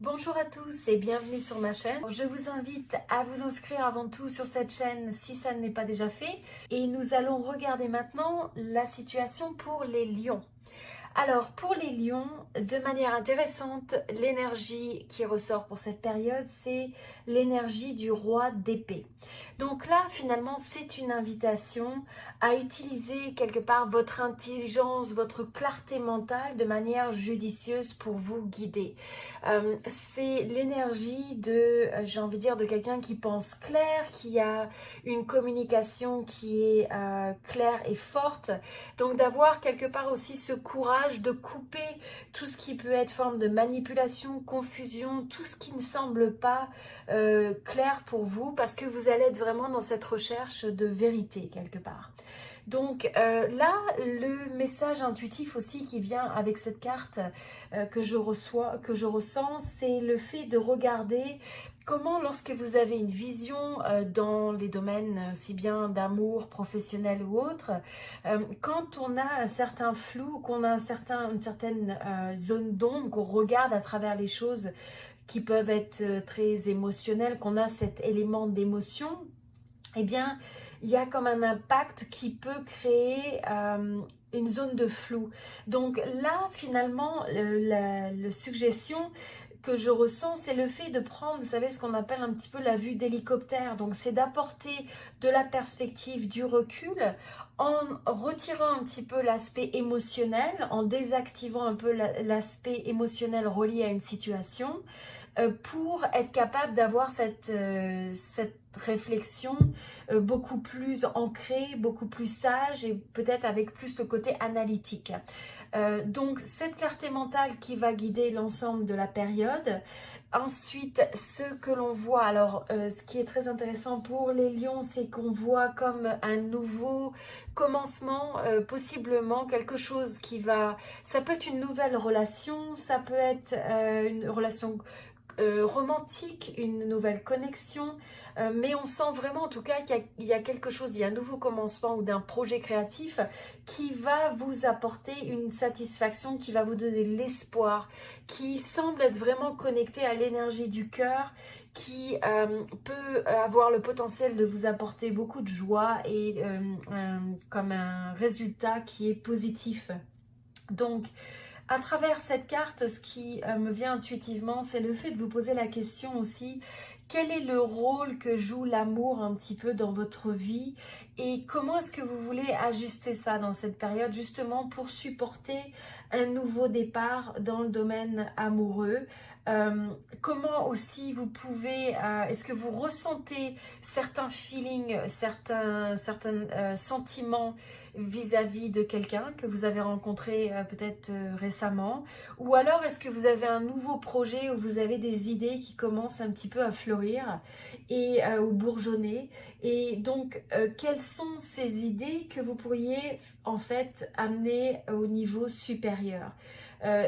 Bonjour à tous et bienvenue sur ma chaîne. Je vous invite à vous inscrire avant tout sur cette chaîne si ça ne l'est pas déjà fait. Et nous allons regarder maintenant la situation pour les lions. Alors pour les lions, de manière intéressante, l'énergie qui ressort pour cette période, c'est l'énergie du roi d'épée. Donc là, finalement, c'est une invitation à utiliser quelque part votre intelligence, votre clarté mentale de manière judicieuse pour vous guider. C'est l'énergie de, j'ai envie de dire, de quelqu'un qui pense clair, qui a une communication qui est claire et forte. Donc d'avoir quelque part aussi ce courage de couper tout ce qui peut être forme de manipulation, confusion, tout ce qui ne semble pas clair pour vous, parce que vous allez être vraiment dans cette recherche de vérité quelque part. Donc là, le message intuitif aussi qui vient avec cette carte que je ressens, c'est le fait de regarder comment, lorsque vous avez une vision dans les domaines si bien d'amour, professionnel ou autre, quand on a un certain flou, qu'on a une certaine zone d'ombre, qu'on regarde à travers les choses qui peuvent être très émotionnelles, qu'on a cet élément d'émotion, eh bien, il y a comme un impact qui peut créer une zone de flou. Donc là, finalement, la suggestion que je ressens, c'est le fait de prendre, vous savez, ce qu'on appelle un petit peu la vue d'hélicoptère. Donc c'est d'apporter de la perspective, du recul, en retirant un petit peu l'aspect émotionnel, en désactivant un peu l'aspect émotionnel relié à une situation, pour être capable d'avoir cette réflexion beaucoup plus ancrée, beaucoup plus sage et peut-être avec plus le côté analytique. Donc cette clarté mentale qui va guider l'ensemble de la période. Ensuite, ce que l'on voit, alors ce qui est très intéressant pour les lions, c'est qu'on voit comme un nouveau commencement, possiblement quelque chose qui va, ça peut être une nouvelle relation, ça peut être une relation romantique, une nouvelle connexion, mais on sent vraiment en tout cas qu'il y a quelque chose, il y a un nouveau commencement ou d'un projet créatif qui va vous apporter une satisfaction, qui va vous donner l'espoir, qui semble être vraiment connecté à l'énergie du cœur, qui peut avoir le potentiel de vous apporter beaucoup de joie et comme un résultat qui est positif. Donc, à travers cette carte, ce qui me vient intuitivement, c'est le fait de vous poser la question aussi, quel est le rôle que joue l'amour un petit peu dans votre vie et comment est-ce que vous voulez ajuster ça dans cette période justement pour supporter un nouveau départ dans le domaine amoureux. Comment aussi vous pouvez, est-ce que vous ressentez certains feelings, certains sentiments vis-à-vis de quelqu'un que vous avez rencontré peut-être récemment, ou alors est-ce que vous avez un nouveau projet où vous avez des idées qui commencent un petit peu à fleurir et ou bourgeonner, et donc quelles sont ces idées que vous pourriez en fait amener au niveau supérieur.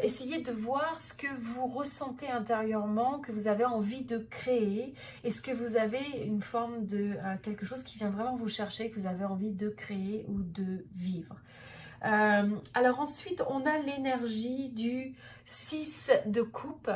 Essayez de voir ce que vous ressentez intérieurement, que vous avez envie de créer. Est-ce que vous avez une forme de quelque chose qui vient vraiment vous chercher, que vous avez envie de créer ou de vivre. Alors ensuite, on a l'énergie du 6 de coupe.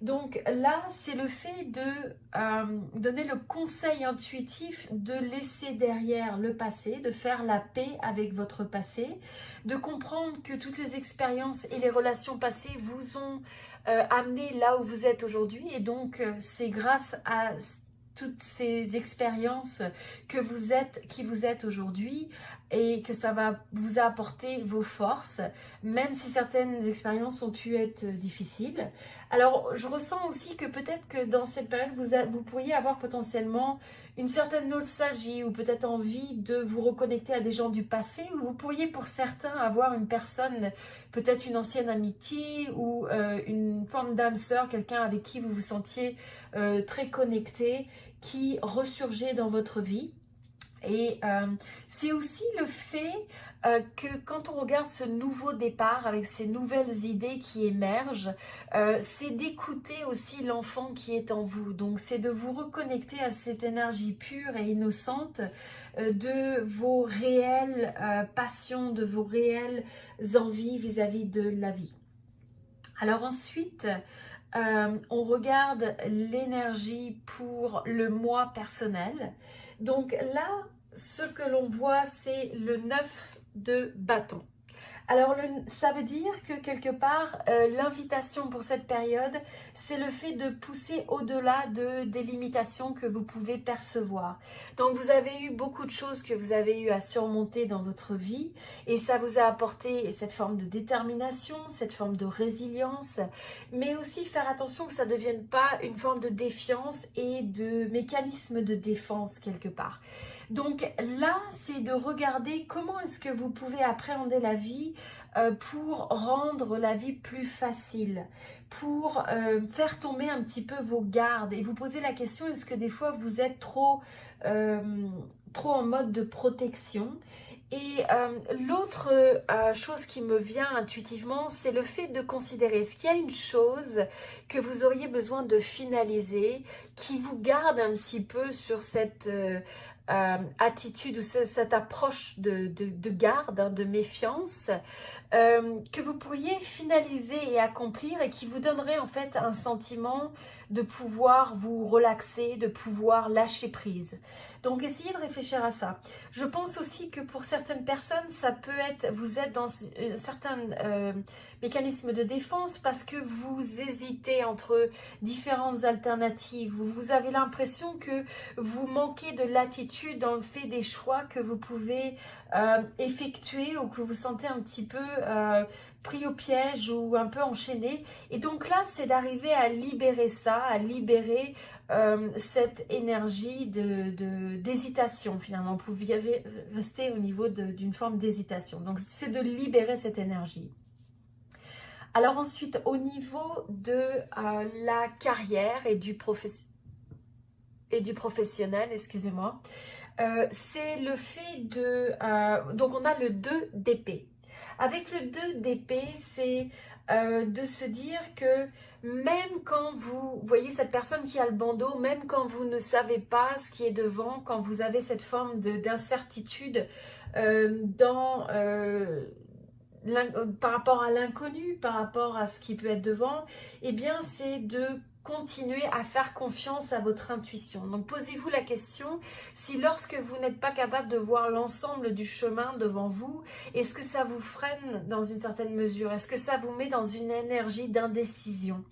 Donc là, c'est le fait de donner le conseil intuitif de laisser derrière le passé, de faire la paix avec votre passé, de comprendre que toutes les expériences et les relations passées vous ont amené là où vous êtes aujourd'hui. Et donc, c'est grâce à toutes ces expériences que qui vous êtes aujourd'hui, et que ça va vous apporter vos forces, même si certaines expériences ont pu être difficiles. Alors, je ressens aussi que peut-être que dans cette période, vous pourriez avoir potentiellement une certaine nostalgie ou peut-être envie de vous reconnecter à des gens du passé, ou vous pourriez pour certains avoir une personne, peut-être une ancienne amitié ou une forme d'âme sœur, quelqu'un avec qui vous vous sentiez très connecté, qui ressurgeait dans votre vie. Et c'est aussi le fait que quand on regarde ce nouveau départ avec ces nouvelles idées qui émergent, c'est d'écouter aussi l'enfant qui est en vous. Donc c'est de vous reconnecter à cette énergie pure et innocente de vos réelles passions, de vos réelles envies vis-à-vis de la vie. Alors ensuite, On regarde l'énergie pour le mois personnel. Donc là, ce que l'on voit, c'est le 9 de bâton. Alors, ça veut dire que quelque part, l'invitation pour cette période, c'est le fait de pousser au-delà des limitations que vous pouvez percevoir. Donc, vous avez eu beaucoup de choses que vous avez eu à surmonter dans votre vie et ça vous a apporté cette forme de détermination, cette forme de résilience, mais aussi faire attention que ça ne devienne pas une forme de défiance et de mécanisme de défense quelque part. Donc là, c'est de regarder comment est-ce que vous pouvez appréhender la vie pour rendre la vie plus facile, pour faire tomber un petit peu vos gardes et vous poser la question, est-ce que des fois vous êtes trop en mode de protection? Et l'autre chose qui me vient intuitivement, c'est le fait de considérer, est-ce qu'il y a une chose que vous auriez besoin de finaliser, qui vous garde un petit peu sur cette attitude ou cette approche de garde, hein, de méfiance, que vous pourriez finaliser et accomplir et qui vous donnerait en fait un sentiment de pouvoir vous relaxer, de pouvoir lâcher prise. Donc essayez de réfléchir à ça. Je pense aussi que pour certaines personnes, ça peut être, vous êtes dans certains mécanismes de défense parce que vous hésitez entre différentes alternatives. Vous avez l'impression que vous manquez de latitude dans le fait des choix que vous pouvez effectuer ou que vous sentez un petit peu pris au piège ou un peu enchaîné. Et donc là, c'est d'arriver à libérer ça, à libérer cette énergie d'hésitation finalement. Vous pouvez rester au niveau d'une forme d'hésitation. Donc c'est de libérer cette énergie. Alors ensuite, au niveau de la carrière et du professionnel, excusez-moi, c'est le fait de... donc on a le 2 d'épée. Avec le 2 d'épée, c'est de se dire que même quand vous voyez cette personne qui a le bandeau, même quand vous ne savez pas ce qui est devant, quand vous avez cette forme d'incertitude par rapport à l'inconnu, par rapport à ce qui peut être devant, eh bien c'est de continuer à faire confiance à votre intuition. Donc posez-vous la question, si lorsque vous n'êtes pas capable de voir l'ensemble du chemin devant vous, est-ce que ça vous freine dans une certaine mesure? Est-ce que ça vous met dans une énergie d'indécision?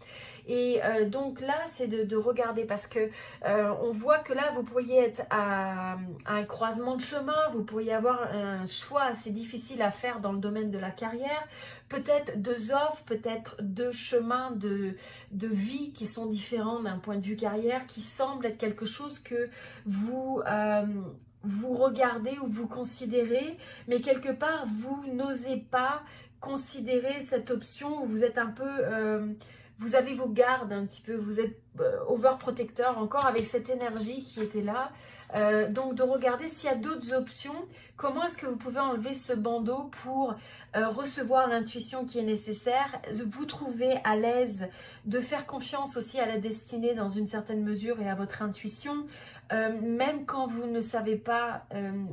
Et donc là, c'est de regarder parce que on voit que là, vous pourriez être à un croisement de chemin, vous pourriez avoir un choix assez difficile à faire dans le domaine de la carrière, peut-être 2 offres, peut-être 2 chemins de vie qui sont différents d'un point de vue carrière, qui semblent être quelque chose que vous regardez ou vous considérez, mais quelque part, vous n'osez pas considérer cette option où vous êtes un peu... vous avez vos gardes un petit peu, vous êtes overprotecteur encore avec cette énergie qui était là. Donc de regarder s'il y a d'autres options, comment est-ce que vous pouvez enlever ce bandeau pour recevoir l'intuition qui est nécessaire, vous trouver à l'aise, de faire confiance aussi à la destinée dans une certaine mesure et à votre intuition, même quand vous ne savez pas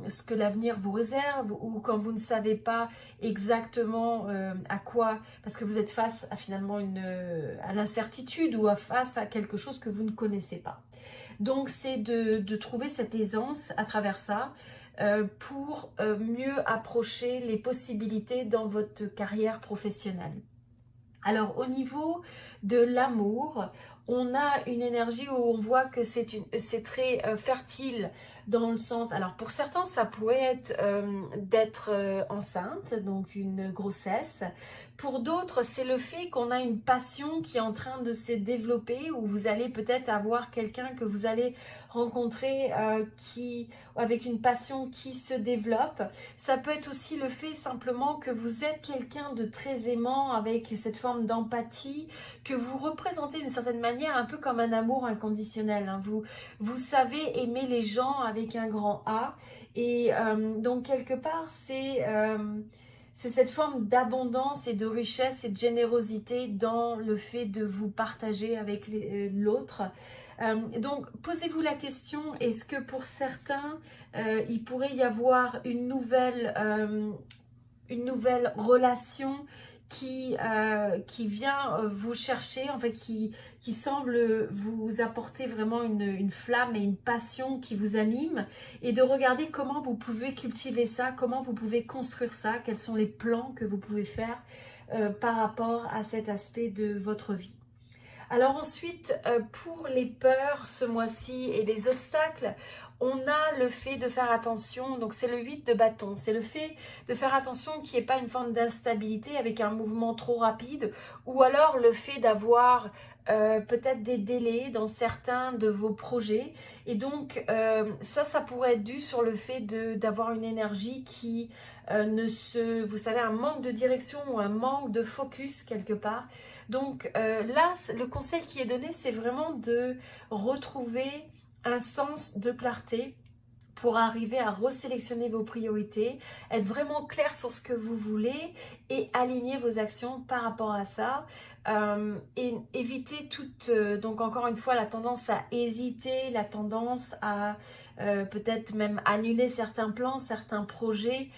ce que l'avenir vous réserve ou quand vous ne savez pas exactement à quoi, parce que vous êtes face à finalement à l'incertitude ou face à quelque chose que vous ne connaissez pas. Donc c'est de trouver cette aisance à travers ça pour mieux approcher les possibilités dans votre carrière professionnelle. Alors au niveau de l'amour, on a une énergie où on voit que c'est très fertile dans le sens, alors pour certains ça pourrait être d'être enceinte, donc une grossesse. Pour d'autres c'est le fait qu'on a une passion qui est en train de se développer, où vous allez peut-être avoir quelqu'un que vous allez rencontrer avec une passion qui se développe. Ça peut être aussi le fait simplement que vous êtes quelqu'un de très aimant avec cette forme d'empathie, que vous représentez d'une certaine manière un peu comme un amour inconditionnel, hein. Vous savez aimer les gens avec un grand A et donc quelque part c'est cette forme d'abondance et de richesse et de générosité dans le fait de vous partager avec l'autre. Donc posez-vous la question, est-ce que pour certains il pourrait y avoir une nouvelle relation qui vient vous chercher, en fait, qui semble vous apporter vraiment une flamme et une passion qui vous anime, et de regarder comment vous pouvez cultiver ça, comment vous pouvez construire ça, quels sont les plans que vous pouvez faire par rapport à cet aspect de votre vie. Alors ensuite, pour les peurs ce mois-ci et les obstacles, on a le fait de faire attention, donc c'est le 8 de bâton, c'est le fait de faire attention qu'il n'y ait pas une forme d'instabilité avec un mouvement trop rapide, ou alors le fait d'avoir peut-être des délais dans certains de vos projets, et donc ça pourrait être dû sur le fait d'avoir une énergie qui vous savez, un manque de direction ou un manque de focus quelque part. Donc là, le conseil qui est donné, c'est vraiment de retrouver un sens de clarté pour arriver à resélectionner vos priorités, être vraiment clair sur ce que vous voulez et aligner vos actions par rapport à ça. Et éviter toute, donc encore une fois, la tendance à hésiter, la tendance à peut-être même annuler certains plans, certains projets,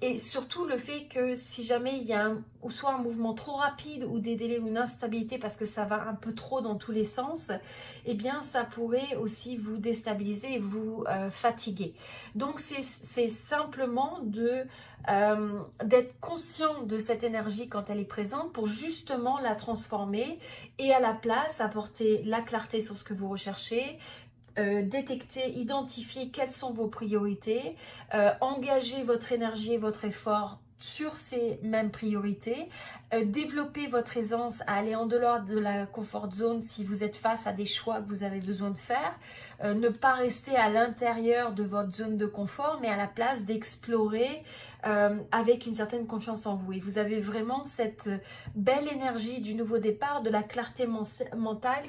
et surtout le fait que si jamais il y a ou soit un mouvement trop rapide ou des délais ou une instabilité parce que ça va un peu trop dans tous les sens, eh bien ça pourrait aussi vous déstabiliser et vous fatiguer. Donc c'est simplement d'être conscient de cette énergie quand elle est présente pour justement la transformer et à la place apporter la clarté sur ce que vous recherchez, détecter, identifier quelles sont vos priorités, engager votre énergie et votre effort sur ces mêmes priorités, développer votre aisance à aller en dehors de la comfort zone si vous êtes face à des choix que vous avez besoin de faire, ne pas rester à l'intérieur de votre zone de confort, mais à la place d'explorer avec une certaine confiance en vous. Et vous avez vraiment cette belle énergie du nouveau départ, de la clarté mentale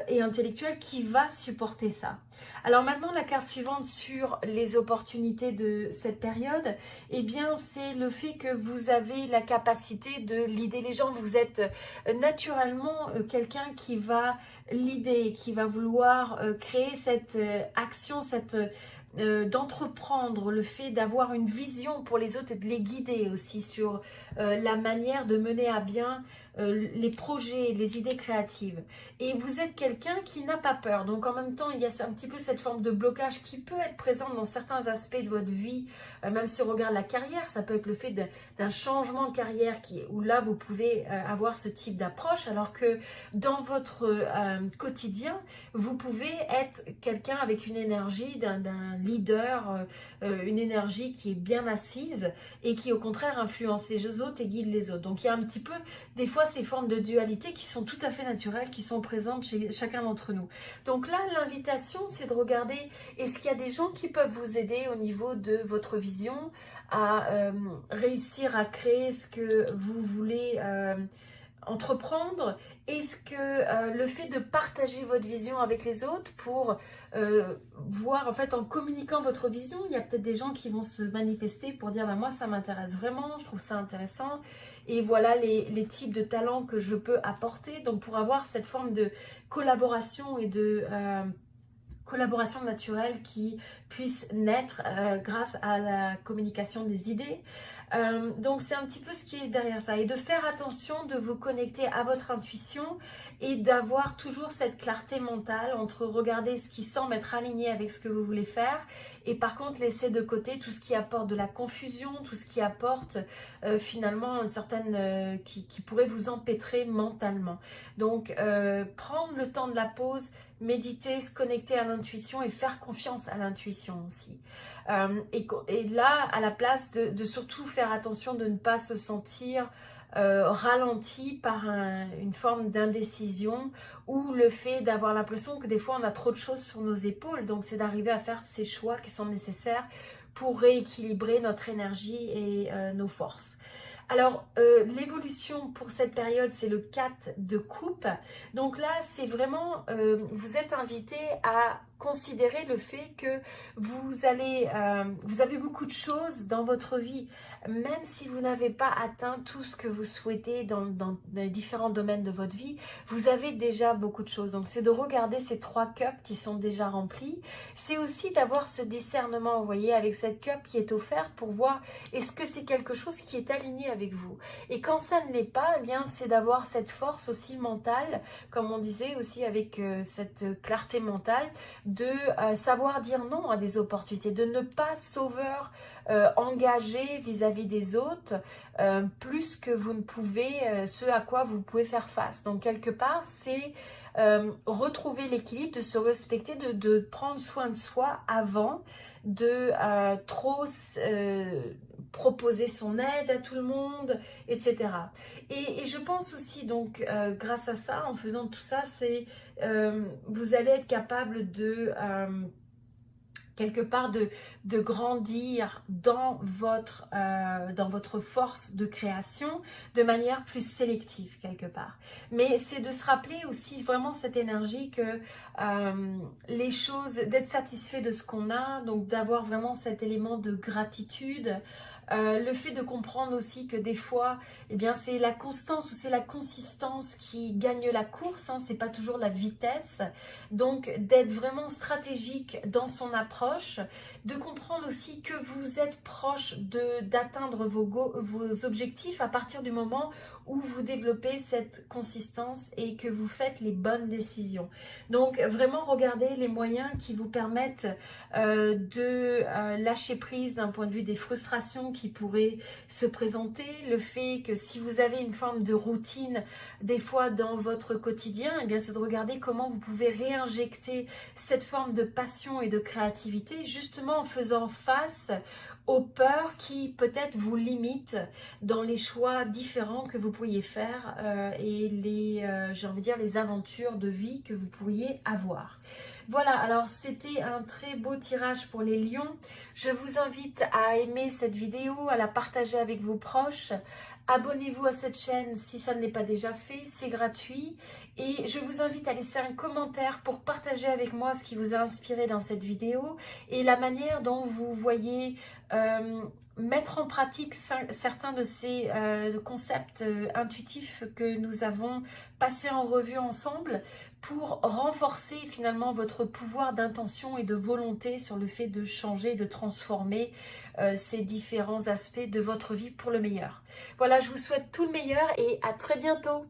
et intellectuelle qui va supporter ça. Alors maintenant, la carte suivante sur les opportunités de cette période, eh bien, c'est le fait que vous avez la capacité de leader les gens. Vous êtes naturellement quelqu'un qui va leader, qui va vouloir créer cette action, d'entreprendre, le fait d'avoir une vision pour les autres et de les guider aussi sur la manière de mener à bien les projets, les idées créatives. Et vous êtes quelqu'un qui n'a pas peur. Donc en même temps, il y a un petit peu cette forme de blocage qui peut être présente dans certains aspects de votre vie, même si on regarde la carrière, ça peut être le fait d'un changement de carrière où là, vous pouvez avoir ce type d'approche, alors que dans votre quotidien, vous pouvez être quelqu'un avec une énergie d'un leader, une énergie qui est bien assise et qui au contraire influence les autres et guide les autres. Donc il y a un petit peu des fois ces formes de dualité qui sont tout à fait naturelles, qui sont présentes chez chacun d'entre nous. Donc là, l'invitation, c'est de regarder est-ce qu'il y a des gens qui peuvent vous aider au niveau de votre vision à réussir à créer ce que vous voulez entreprendre. Est-ce que le fait de partager votre vision avec les autres pour voir, en fait, en communiquant votre vision, il y a peut-être des gens qui vont se manifester pour dire moi ça m'intéresse vraiment, je trouve ça intéressant et voilà les types de talents que je peux apporter. Donc pour avoir cette forme de collaboration et de collaboration naturelle qui puisse naître grâce à la communication des idées. Donc c'est un petit peu ce qui est derrière ça, et de faire attention de vous connecter à votre intuition et d'avoir toujours cette clarté mentale entre regarder ce qui semble être aligné avec ce que vous voulez faire et par contre laisser de côté tout ce qui apporte de la confusion, tout ce qui apporte finalement une certaine qui pourrait vous empêtrer mentalement. Donc prendre le temps de la pause, méditer, se connecter à l'intuition et faire confiance à l'intuition aussi. Et là, à la place de surtout faire attention de ne pas se sentir ralenti par une forme d'indécision ou le fait d'avoir l'impression que des fois on a trop de choses sur nos épaules. Donc c'est d'arriver à faire ces choix qui sont nécessaires pour rééquilibrer notre énergie et nos forces. Alors, l'évolution pour cette période, c'est le 4 de coupe. Donc là, c'est vraiment, vous êtes invité à considérez le fait que vous avez beaucoup de choses dans votre vie, même si vous n'avez pas atteint tout ce que vous souhaitez dans les différents domaines de votre vie, vous avez déjà beaucoup de choses. Donc c'est de regarder ces 3 cups qui sont déjà remplis. C'est aussi d'avoir ce discernement, vous voyez, avec cette cup qui est offerte pour voir est-ce que c'est quelque chose qui est aligné avec vous. Et quand ça ne l'est pas, eh bien c'est d'avoir cette force aussi mentale, comme on disait aussi avec cette clarté mentale, de savoir dire non à des opportunités, de ne pas engager vis-à-vis des autres plus que vous ne pouvez, ce à quoi vous pouvez faire face. Donc quelque part, c'est retrouver l'équilibre, de se respecter, de prendre soin de soi avant de trop proposer son aide à tout le monde, etc. Et je pense aussi, donc, grâce à ça, en faisant tout ça, vous allez être capable de quelque part de grandir dans votre force de création de manière plus sélective quelque part. Mais c'est de se rappeler aussi vraiment cette énergie que les choses, d'être satisfait de ce qu'on a, donc d'avoir vraiment cet élément de gratitude. Le fait de comprendre aussi que des fois, eh bien, c'est la constance ou c'est la consistance qui gagne la course, hein, c'est pas toujours la vitesse. Donc, d'être vraiment stratégique dans son approche, de comprendre aussi que vous êtes proche d'atteindre vos objectifs à partir du moment où vous développez cette consistance et que vous faites les bonnes décisions. Donc, vraiment regarder les moyens qui vous permettent de lâcher prise d'un point de vue des frustrations qui pourraient se présenter, le fait que si vous avez une forme de routine des fois dans votre quotidien, eh bien c'est de regarder comment vous pouvez réinjecter cette forme de passion et de créativité justement en faisant face aux peurs qui peut-être vous limitent dans les choix différents que vous pourriez faire et j'ai envie de dire les aventures de vie que vous pourriez avoir. Voilà, alors c'était un très beau tirage pour les lions. Je vous invite à aimer cette vidéo, à la partager avec vos proches. Abonnez-vous à cette chaîne si ça ne l'est pas déjà fait, c'est gratuit. Et je vous invite à laisser un commentaire pour partager avec moi ce qui vous a inspiré dans cette vidéo et la manière dont vous voyez mettre en pratique certains de ces concepts intuitifs que nous avons passés en revue ensemble pour renforcer finalement votre pouvoir d'intention et de volonté sur le fait de changer, de transformer ces différents aspects de votre vie pour le meilleur. Voilà, je vous souhaite tout le meilleur et à très bientôt.